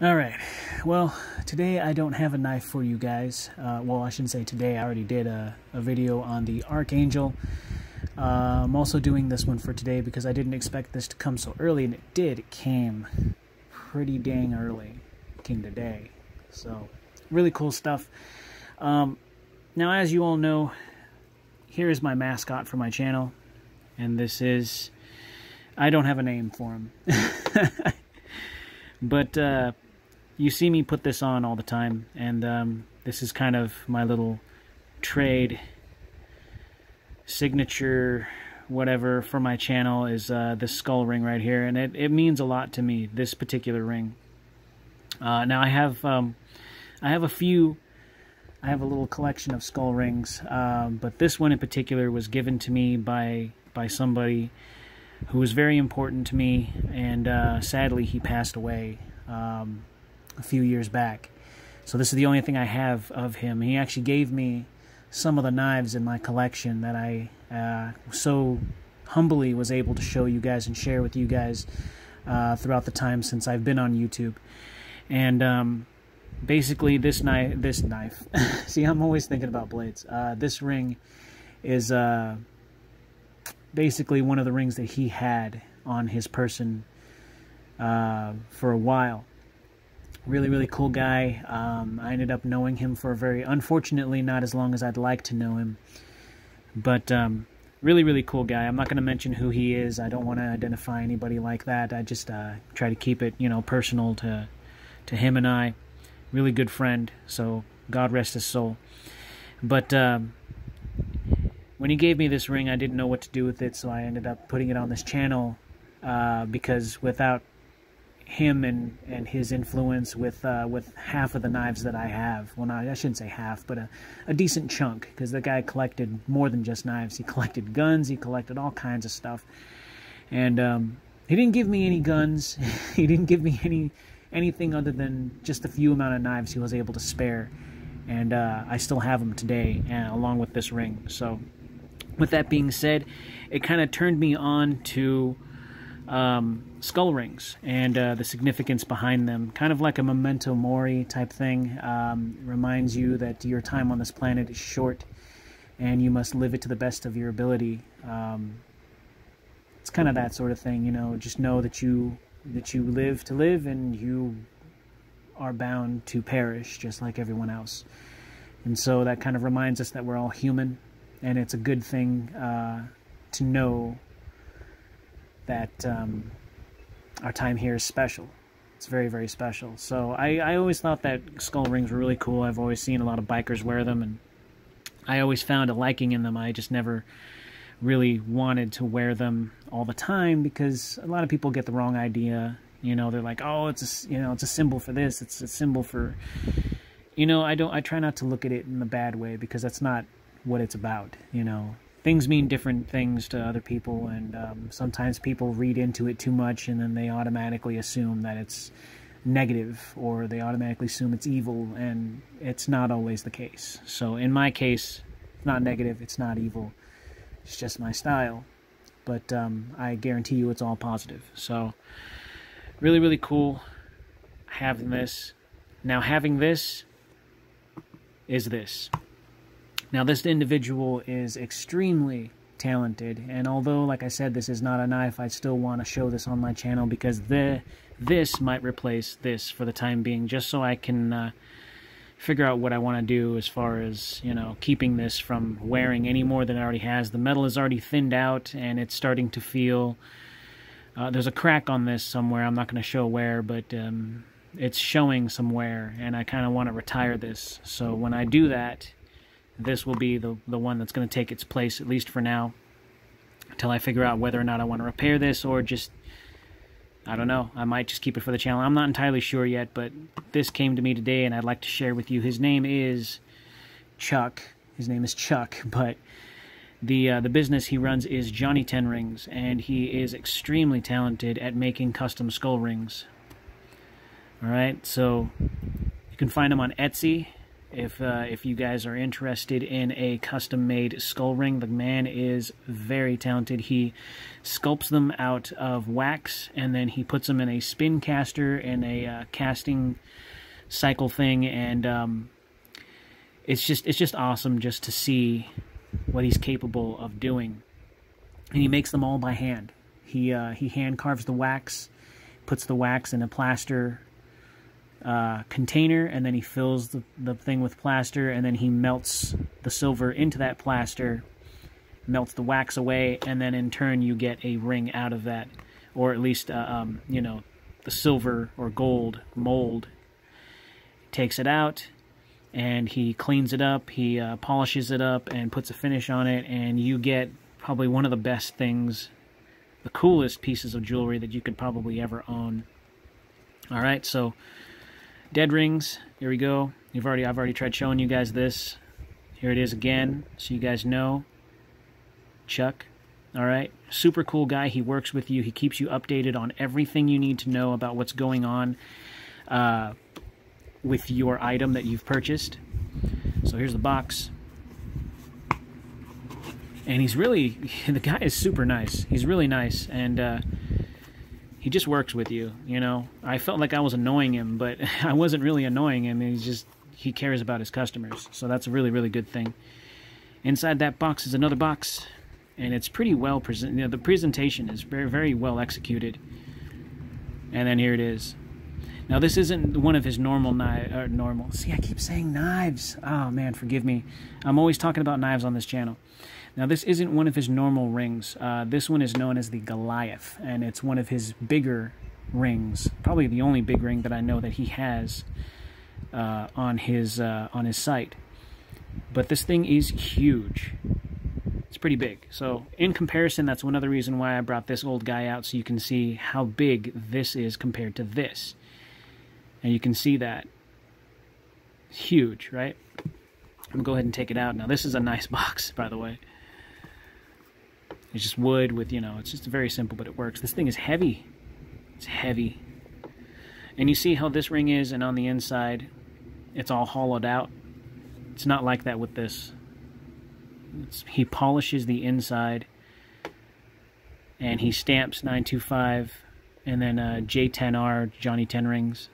Alright, well, today I don't have a knife for you guys. Well, I shouldn't say today, I already did a video on the Archangel. I'm also doing this one for today because I didn't expect this to come so early, and it did. It came pretty dang early. It came today. So, really cool stuff. Now, as you all know, here is my mascot for my channel, and this is... I don't have a name for him. But, you see me put this on all the time, and this is kind of my little trade signature whatever for my channel is this skull ring right here, and it means a lot to me, this particular ring. Now I have a little collection of skull rings, but this one in particular was given to me by somebody who was very important to me, and sadly he passed away a few years back. So this is the only thing I have of him. He actually gave me some of the knives in my collection that I so humbly was able to show you guys and share with you guys throughout the time since I've been on YouTube. And basically this knife see, I'm always thinking about blades. This ring is basically one of the rings that he had on his person for a while. Really cool guy. I ended up knowing him for unfortunately not as long as I'd like to know him, but really cool guy. I'm not going to mention who he is. I don't want to identify anybody like that. I just try to keep it, personal to him and I. Really good friend, so God rest his soul. But when he gave me this ring, I didn't know what to do with it, so I ended up putting it on this channel because without him and his influence with half of the knives that I have, well, not, I shouldn't say half, but a decent chunk, because the guy collected more than just knives. He collected guns, he collected all kinds of stuff, and he didn't give me any guns. He didn't give me anything other than just the few amount of knives he was able to spare, and I still have them today, along with this ring. So with that being said, it kind of turned me on to skull rings and the significance behind them, kind of like a memento mori type thing. Reminds you that your time on this planet is short and you must live it to the best of your ability. It's kind of that sort of thing, just know that you live to live, and you are bound to perish just like everyone else. And so that kind of reminds us that we're all human, and it's a good thing to know that our time here is special. It's very special. So I always thought that skull rings were really cool. I've always seen a lot of bikers wear them, and I always found a liking in them. I just never really wanted to wear them all the time because a lot of people get the wrong idea. They're like, oh, it's a symbol for this. It's a symbol for, I try not to look at it in a bad way, because that's not what it's about. Things mean different things to other people, and sometimes people read into it too much, and then they automatically assume that it's negative, or they automatically assume it's evil, and it's not always the case. So in my case, it's not negative, it's not evil, it's just my style. But I guarantee you it's all positive. So really cool having this. Now having this is this. Now, this individual is extremely talented, and although, like I said, this is not a knife, I still want to show this on my channel, because this might replace this for the time being, just so I can figure out what I want to do as far as, keeping this from wearing any more than it already has. The metal is already thinned out, and it's starting to feel... there's a crack on this somewhere. I'm not going to show where, but it's showing some wear, and I kind of want to retire this. So when I do that, this will be the one that's going to take its place, at least for now, until I figure out whether or not I want to repair this, or just, I don't know, I might just keep it for the channel. I'm not entirely sure yet, but this came to me today, and I'd like to share with you. His name is Chuck. His name is Chuck, but the business he runs is Jhonny 10 Rings, and he is extremely talented at making custom skull rings. Alright, so you can find him on Etsy. If you guys are interested in a custom-made skull ring, the man is very talented. He sculpts them out of wax, and then he puts them in a spin caster and a casting cycle thing, and it's just awesome just to see what he's capable of doing. And he makes them all by hand. He hand carves the wax, puts the wax in a plaster container, and then he fills the thing with plaster, and then he melts the silver into that plaster, melts the wax away, and then in turn you get a ring out of that, or at least you know, the silver or gold mold. Takes it out and he cleans it up, he polishes it up and puts a finish on it, and you get probably one of the best things, the coolest pieces of jewelry that you could probably ever own. All right, so dead rings, here we go. I've already tried showing you guys this. Here it is again, so you guys know. Chuck, all right, super cool guy. He works with you. He keeps you updated on everything you need to know about what's going on with your item that you've purchased. So here's the box. And he's really, the guy is super nice. He's really nice, and he just works with you, you know. I felt like I was annoying him, but I wasn't really annoying him. He cares about his customers, so that's a really, really good thing. Inside that box is another box, and it's pretty well presented. You know, the presentation is very, very well executed. And then here it is. Now, this isn't one of his normal knives. See, I keep saying knives. Oh, man, forgive me. I'm always talking about knives on this channel. Now, this isn't one of his normal rings. This one is known as the Goliath, and it's one of his bigger rings. Probably the only big ring that I know that he has on his site. But this thing is huge. It's pretty big. So, in comparison, that's one other reason why I brought this old guy out, so you can see how big this is compared to this. And you can see that. Huge, right? I'm going to go ahead and take it out. Now, this is a nice box, by the way. It's just wood with, you know, it's just very simple, but it works. This thing is heavy. It's heavy. And you see how this ring is, and on the inside, it's all hollowed out. It's not like that with this. He polishes the inside, and he stamps 925, and then J10R, Jhonny 10 rings.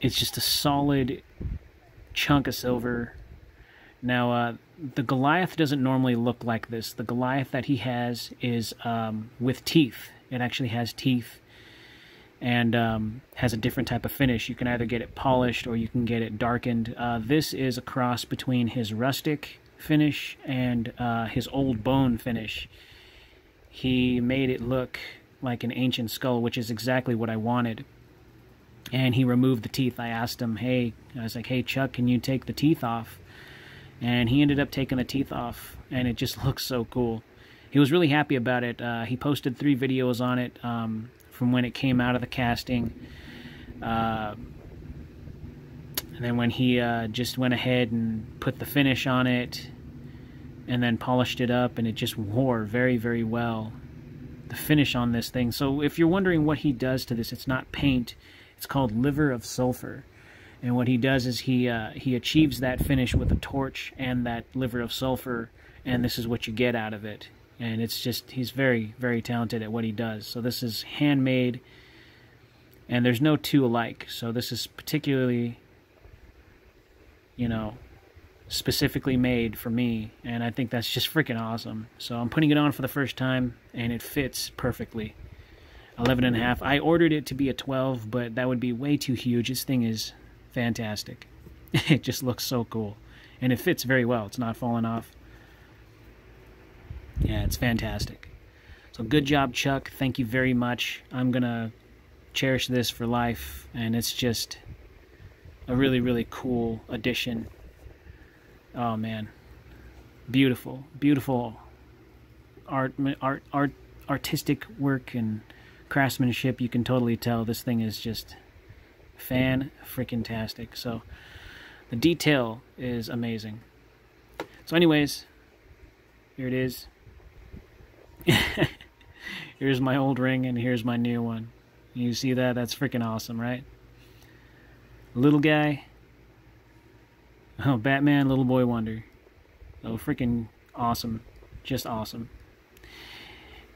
It's just a solid chunk of silver. Now, the Goliath doesn't normally look like this. The Goliath that he has is with teeth. It actually has teeth and has a different type of finish. You can either get it polished or you can get it darkened. This is a cross between his rustic finish and his old bone finish. He made it look like an ancient skull, which is exactly what I wanted. And he removed the teeth. I asked him, I was like, hey, Chuck, can you take the teeth off? And he ended up taking the teeth off, and it just looks so cool. He was really happy about it. He posted 3 videos on it from when it came out of the casting. And then when he just went ahead and put the finish on it and then polished it up, and it just wore very, very well. The finish on this thing. So if you're wondering what he does to this, it's not paint. It's called liver of sulfur. And what he does is he achieves that finish with a torch and that liver of sulfur, and this is what you get out of it. And it's just, he's very, very talented at what he does. So this is handmade, and there's no two alike. So this is particularly, you know, specifically made for me, and I think that's just freaking awesome. So I'm putting it on for the first time, and it fits perfectly. 11.5. I ordered it to be a 12, but that would be way too huge. This thing is fantastic. It just looks so cool, and it fits very well. It's not falling off. Yeah, it's fantastic. So good job, Chuck. Thank you very much. I'm gonna cherish this for life, and it's just a really, really cool addition. Oh man, beautiful, beautiful artistic work and craftsmanship. You can totally tell this thing is just fan-freaking-tastic. So the detail is amazing. So anyways, here it is. Here's my old ring, and here's my new one. You see that? That's freaking awesome, right? Little guy, Oh, Batman, Little Boy Wonder. Oh, freaking awesome. Just awesome.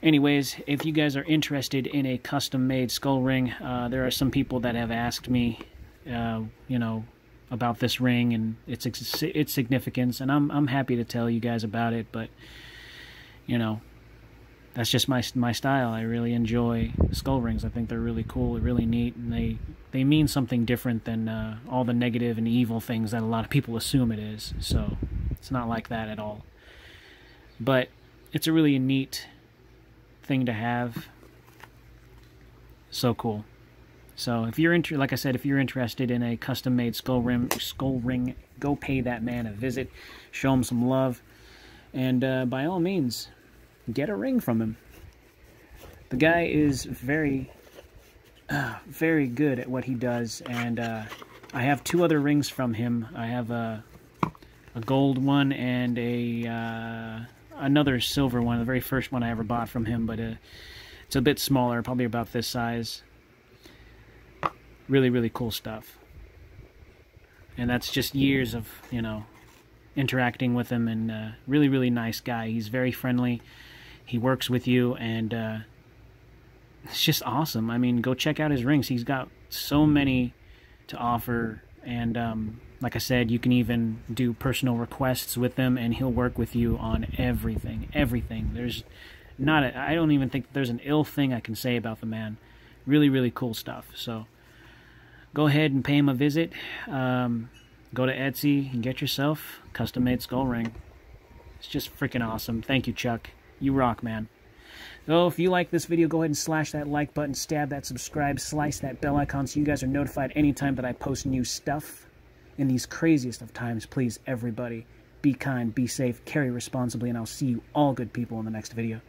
Anyways, if you guys are interested in a custom-made skull ring, there are some people that have asked me, you know, about this ring and its significance, and I'm happy to tell you guys about it. But you know, that's just my style. I really enjoy skull rings. I think they're really cool, really neat, and they mean something different than all the negative and evil things that a lot of people assume it is. So it's not like that at all. But it's a really neat thing to have. So cool. So if you're like I said, if you're interested in a custom-made skull ring, go pay that man a visit, show him some love, and by all means, get a ring from him. The guy is very good at what he does, and I have 2 other rings from him. I have a gold one and another silver one, the very first one I ever bought from him, but it's a bit smaller, probably about this size. Really, really cool stuff. And that's just years of, you know, interacting with him, and really, really nice guy. He's very friendly. He works with you, and it's just awesome. I mean, go check out his rings. He's got so many to offer, and like I said, you can even do personal requests with him, and he'll work with you on everything. Everything. There's not I don't even think there's an ill thing I can say about the man. Really, really cool stuff. So go ahead and pay him a visit. Go to Etsy and get yourself a custom-made skull ring. It's just freaking awesome. Thank you, Chuck. You rock, man. So if you like this video, go ahead and slash that like button, stab that subscribe, slice that bell icon so you guys are notified anytime that I post new stuff. In these craziest of times, please, everybody, be kind, be safe, carry responsibly, and I'll see you all good people in the next video.